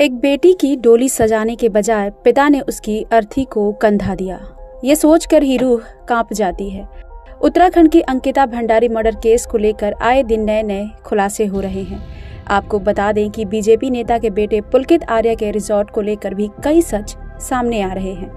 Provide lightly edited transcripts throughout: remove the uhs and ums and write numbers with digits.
एक बेटी की डोली सजाने के बजाय पिता ने उसकी अर्थी को कंधा दिया। ये सोचकर ही रूह कांप जाती है। उत्तराखंड की अंकिता भंडारी मर्डर केस को लेकर आए दिन नए नए खुलासे हो रहे हैं। आपको बता दें कि बीजेपी नेता के बेटे पुलकित आर्य के रिजॉर्ट को लेकर भी कई सच सामने आ रहे हैं।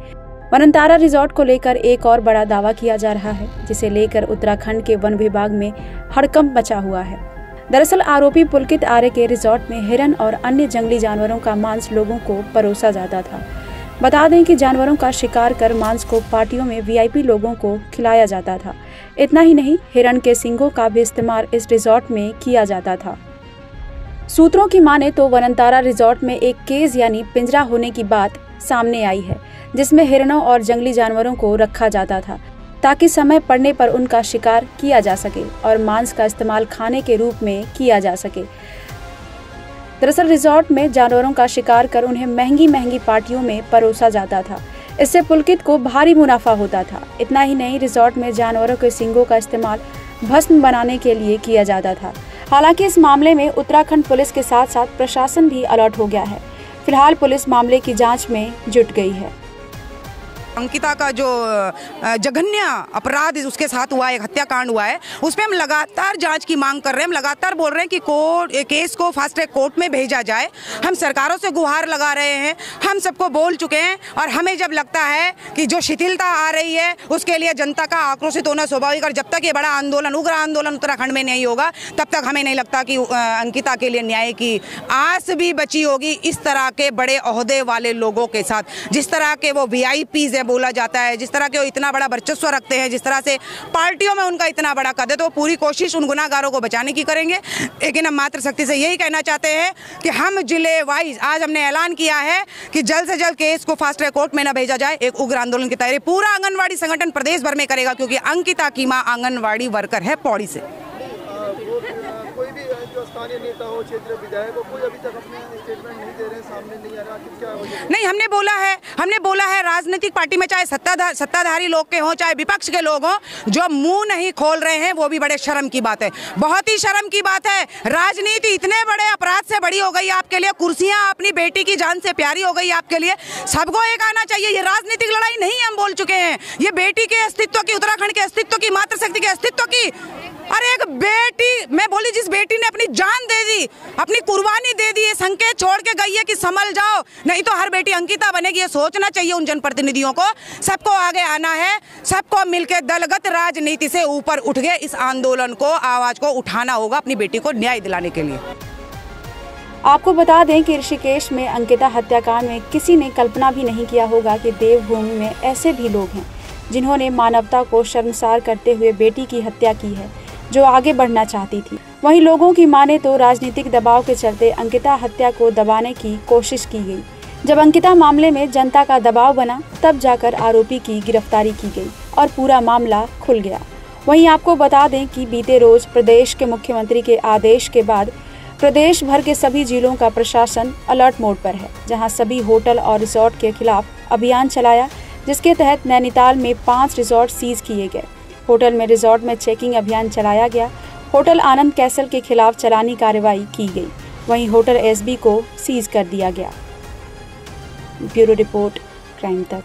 वनतारा रिजॉर्ट को लेकर एक और बड़ा दावा किया जा रहा है, जिसे लेकर उत्तराखंड के वन विभाग में हड़कंप मचा हुआ है। दरअसल आरोपी पुलकित आर्य के रिजॉर्ट में हिरन और अन्य जंगली जानवरों का मांस लोगों को परोसा जाता था। बता दें कि जानवरों का शिकार कर मांस को पार्टियों में वीआईपी लोगों को खिलाया जाता था। इतना ही नहीं, हिरन के सींगों का भी इस्तेमाल इस रिजॉर्ट में किया जाता था। सूत्रों की माने तो वनतारा रिजॉर्ट में एक केज यानी पिंजरा होने की बात सामने आई है, जिसमें हिरणों और जंगली जानवरों को रखा जाता था ताकि समय पड़ने पर उनका शिकार किया जा सके और मांस का इस्तेमाल खाने के रूप में किया जा सके। दरअसल रिजॉर्ट में जानवरों का शिकार कर उन्हें महंगी महंगी पार्टियों में परोसा जाता था। इससे पुलकित को भारी मुनाफा होता था। इतना ही नहीं, रिजॉर्ट में जानवरों के सींगों का इस्तेमाल भस्म बनाने के लिए किया जाता था। हालांकि इस मामले में उत्तराखंड पुलिस के साथ साथ प्रशासन भी अलर्ट हो गया है। फिलहाल पुलिस मामले की जांच में जुट गई है। अंकिता का जो जघन्य अपराध उसके साथ हुआ है, एक हत्याकांड हुआ है, उस पर हम लगातार जांच की मांग कर रहे हैं। हम लगातार बोल रहे हैं कि केस को फास्ट ट्रैक कोर्ट में भेजा जाए। हम सरकारों से गुहार लगा रहे हैं, हम सबको बोल चुके हैं। और हमें जब लगता है कि जो शिथिलता आ रही है उसके लिए जनता का आक्रोशित होना स्वाभाविक, और जब तक ये बड़ा आंदोलन, उग्र आंदोलन उत्तराखंड में नहीं होगा, तब तक हमें नहीं लगता कि अंकिता के लिए न्याय की आस भी बची होगी। इस तरह के बड़े ओहदे वाले लोगों के साथ, जिस तरह के वो वीआईपीज़ बोला जाता है, जिस तरह के वो इतना बड़ा वर्चस्व रखते हैं, जिस तरह से पार्टियों में उनका इतना बड़ा कद है, तो पूरी कोशिश उन गुनाहगारों को बचाने की करेंगे। लेकिन हम मात्र शक्ति से यही कहना चाहते हैं कि हम जिले वाइज आज हमने ऐलान किया है कि जल्द से जल्द केस को फास्ट ट्रैक कोर्ट में न भेजा जाए। एक उग्र आंदोलन की तैयारी पूरा आंगनवाड़ी संगठन प्रदेश भर में करेगा, क्योंकि अंकिता की मां आंगनवाड़ी वर्कर है पौड़ी से। कोई भी जो स्थानीय नेता हो, क्षेत्रीय विधायक हो, कोई अभी तक अपने स्टेटमेंट नहीं दे रहे, सामने नहीं आ रहा, क्या वजह? नहीं, हमने बोला है राजनीतिक पार्टी में चाहे सत्ताधारी लोग के हों चाहे विपक्ष के लोग हों, जो मुंह नहीं खोल रहे हैं वो भी बड़े शर्म की बात है। बहुत ही शर्म की बात है। राजनीति इतने बड़े अपराध से बड़ी हो गई आपके लिए, कुर्सियां अपनी बेटी की जान से प्यारी हो गई आपके लिए। सबको एक आना चाहिए, ये राजनीतिक लड़ाई नहीं, हम बोल चुके हैं। ये बेटी के अस्तित्व की, उत्तराखंड के अस्तित्व की, मातृशक्ति के अस्तित्व की, अरे एक बेटी, मैं बोली जिस बेटी ने अपनी जान दे दी, अपनी कुर्बानी दे दी, ये संकेत छोड़ के गई है कि संभल जाओ, नहीं तो हर बेटी अंकिता बनेगी। ये सोचना चाहिए उन जनप्रतिनिधियों को। सबको आगे आना है, सबको मिलकर दलगत राजनीति से ऊपर उठ गए इस आंदोलन को, आवाज को उठाना होगा अपनी बेटी को न्याय दिलाने के लिए। आपको बता दें कि ऋषिकेश में अंकिता हत्याकांड में किसी ने कल्पना भी नहीं किया होगा कि देवभूमि में ऐसे भी लोग हैं जिन्होंने मानवता को शर्मसार करते हुए बेटी की हत्या की है, जो आगे बढ़ना चाहती थी। वहीं लोगों की माने तो राजनीतिक दबाव के चलते अंकिता हत्या को दबाने की कोशिश की गई। जब अंकिता मामले में जनता का दबाव बना, तब जाकर आरोपी की गिरफ्तारी की गई और पूरा मामला खुल गया। वहीं आपको बता दें कि बीते रोज प्रदेश के मुख्यमंत्री के आदेश के बाद प्रदेश भर के सभी जिलों का प्रशासन अलर्ट मोड पर है, जहां सभी होटल और रिजॉर्ट के खिलाफ अभियान चलाया, जिसके तहत नैनीताल में 5 रिजॉर्ट सीज किए गए। होटल में रिजॉर्ट में चेकिंग अभियान चलाया गया। होटल आनंद कैसल के खिलाफ चालानी कार्रवाई की गई। वहीं होटल एसबी को सीज कर दिया गया। ब्यूरो रिपोर्ट, क्राइम तक।